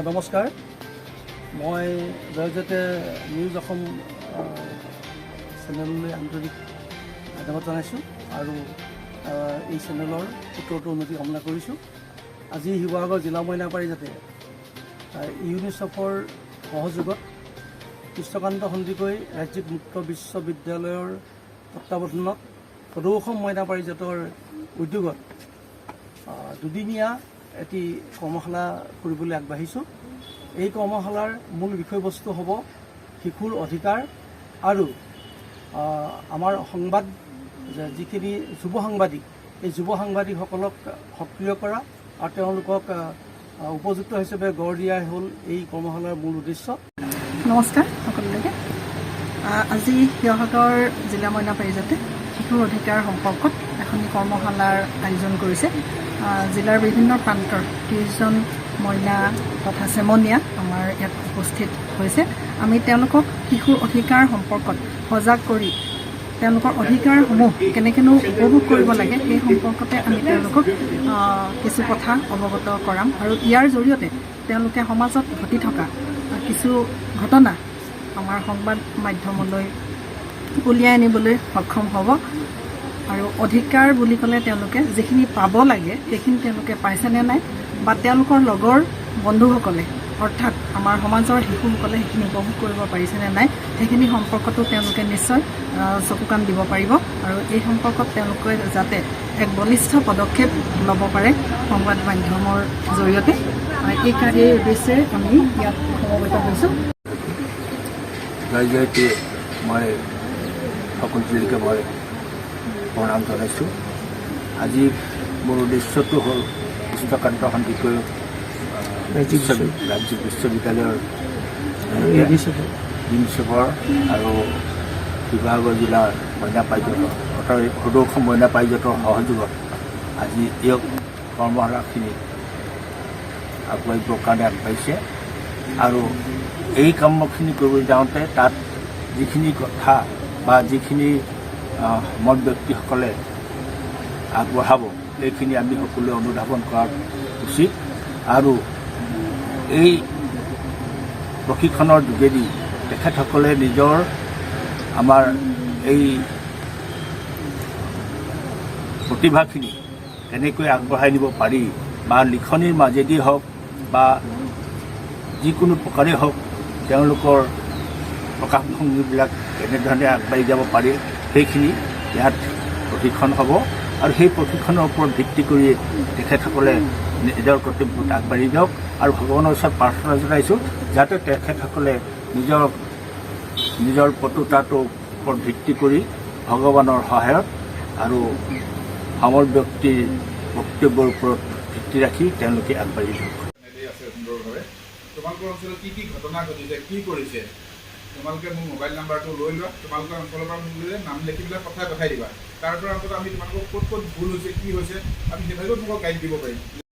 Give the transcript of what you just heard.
নমস্কাৰ, মই জয়জ্যোতি নিউজ অসম চেনেললৈ আন্তৰিক ধন্যবাদ জনাইছোঁ আৰু এই চেনেলৰ উত্তৰটো উন্নতি কামনা কৰিছোঁ। আজি শিৱসাগৰ জিলা মইনা পাৰিজাতে ইউনিচেফৰ সহযোগত কৃষ্ণকান্ত সন্দিকৈ ৰাজ্যিক মুক্ত বিশ্ববিদ্যালয়ৰ তত্বাৱধানত সদৌ অসম মইনা পাৰিজাতৰ উদ্যোগত দুদিনীয়া এটি কৰ্মশালা কৰিবলৈ আগবাঢ়িছোঁ। এই কৰ্মশালাৰ মূল বিষয়বস্তু হ'ব শিশুৰ অধিকাৰ আৰু আমাৰ সংবাদ যিখিনি যুৱ সাংবাদিক, এই যুৱ সাংবাদিকসকলক সক্ৰিয় কৰা আৰু তেওঁলোকক উপযুক্ত হিচাপে গঢ় দিয়াই হ'ল এই কৰ্মশালাৰ মূল উদ্দেশ্য। নমস্কাৰ সকলোকে। আজি শিৱসাগৰ জিলা মইনা পাৰিজাতে শিশুৰ অধিকাৰ সম্পৰ্কত এখনি কৰ্মশালাৰ আয়োজন কৰিছে। জিলাৰ বিভিন্ন প্ৰান্তৰ 30জন মইনা তথা চেমনীয়া আমাৰ ইয়াত উপস্থিত হৈছে। আমি তেওঁলোকক শিশুৰ অধিকাৰ সম্পৰ্কত সজাগ কৰি তেওঁলোকৰ অধিকাৰসমূহ কেনেকৈনো উপভোগ কৰিব লাগে সেই সম্পৰ্কতে আমি তেওঁলোকক কিছু কথা অৱগত কৰাম আৰু ইয়াৰ জৰিয়তে তেওঁলোকে সমাজত ঘটি থকা কিছু ঘটনা আমাৰ সংবাদ মাধ্যমলৈ উলিয়াই আনিবলৈ সক্ষম হ'ব। আৰু অধিকাৰ বুলি ক'লে তেওঁলোকে যিখিনি পাব লাগে সেইখিনি তেওঁলোকে পাইছেনে নাই, বা তেওঁলোকৰ লগৰ বন্ধুসকলে অৰ্থাৎ আমাৰ সমাজৰ শিশুসকলে সেইখিনি উপভোগ কৰিব পাৰিছেনে নাই, সেইখিনি সম্পৰ্কতো তেওঁলোকে নিশ্চয় চকু কাণ দিব পাৰিব। আৰু এই সম্পৰ্কত তেওঁলোকে যাতে এক বলিষ্ঠ পদক্ষেপ ল'ব পাৰে সংবাদ মাধ্যমৰ জৰিয়তে, এই উদ্দেশ্যে আমি ইয়াত সমবেত হৈছোঁ। জয়জ্যোতি মই সকলোকে মই প্ৰণাম জনাইছোঁ। আজি মোৰ উদ্দেশ্যটো হ'ল কৃষ্ণকান্ত সন্দিকৈ ৰাজ্যিক বিশ্ববিদ্যালয়ৰ ইউনিচেফৰ আৰু শিৱসাগৰ জিলাৰ মইনা পাৰিজাত সদৌ অসম মইনা পাৰিজাতৰ সহযোগত আজি এই কৰ্মশালাখিনি আগবাঢ়িবৰ কাৰণে আগবাঢ়িছে। আৰু এই কামখিনি কৰিবলৈ যাওঁতে তাত যিখিনি কথা বা যিখিনি মত ব্যক্তিসকলে আগবঢ়াব এইখিনি আমি সকলোৱে অনুধাৱন কৰা উচিত। আৰু এই প্ৰশিক্ষণৰ যোগেদি তেখেতসকলে নিজৰ আমাৰ এই প্ৰতিভাখিনি কেনেকৈ আগবঢ়াই নিব পাৰি, বা লিখনিৰ মাজেদি হওক বা যিকোনো প্ৰকাৰেই হওক তেওঁলোকৰ প্ৰকাশভংগীবিলাক কেনেধৰণে আগবাঢ়ি যাব পাৰি সেইখিনি ইয়াত প্ৰশিক্ষণ হ'ব। আৰু সেই প্ৰশিক্ষণৰ ওপৰত ভিত্তি কৰি তেখেতসকলে নিজৰ কৰ্তব্যত আগবাঢ়ি যাওক। আৰু ভগৱানৰ ওচৰত প্ৰাৰ্থনা জনাইছোঁ যাতে তেখেতসকলে নিজৰ পটুতাটোৰ ওপৰত ভিত্তি কৰি ভগৱানৰ সহায়ত আৰু সমল ব্যক্তিৰ বক্তব্যৰ ওপৰত ভিত্তি ৰাখি তেওঁলোকে আগবাঢ়ি যাওক। তোমালোকৰ অঞ্চলত কি ঘটনা ঘটিছে, কি কৰিছে, তোমালোকে মোৰ মোবাইল নাম্বাৰটো লৈ লোৱা, তোমালোকৰ অঞ্চলৰ পৰা মোক নাম লিখি পেলাই পঠাই দিবা। তাৰ পৰা অন্তত আমি তোমালোকক ক'ত ভুল হৈছে, কি হৈছে, আমি সেইভাগেও তোমালোকক গাইড দিব পাৰিম।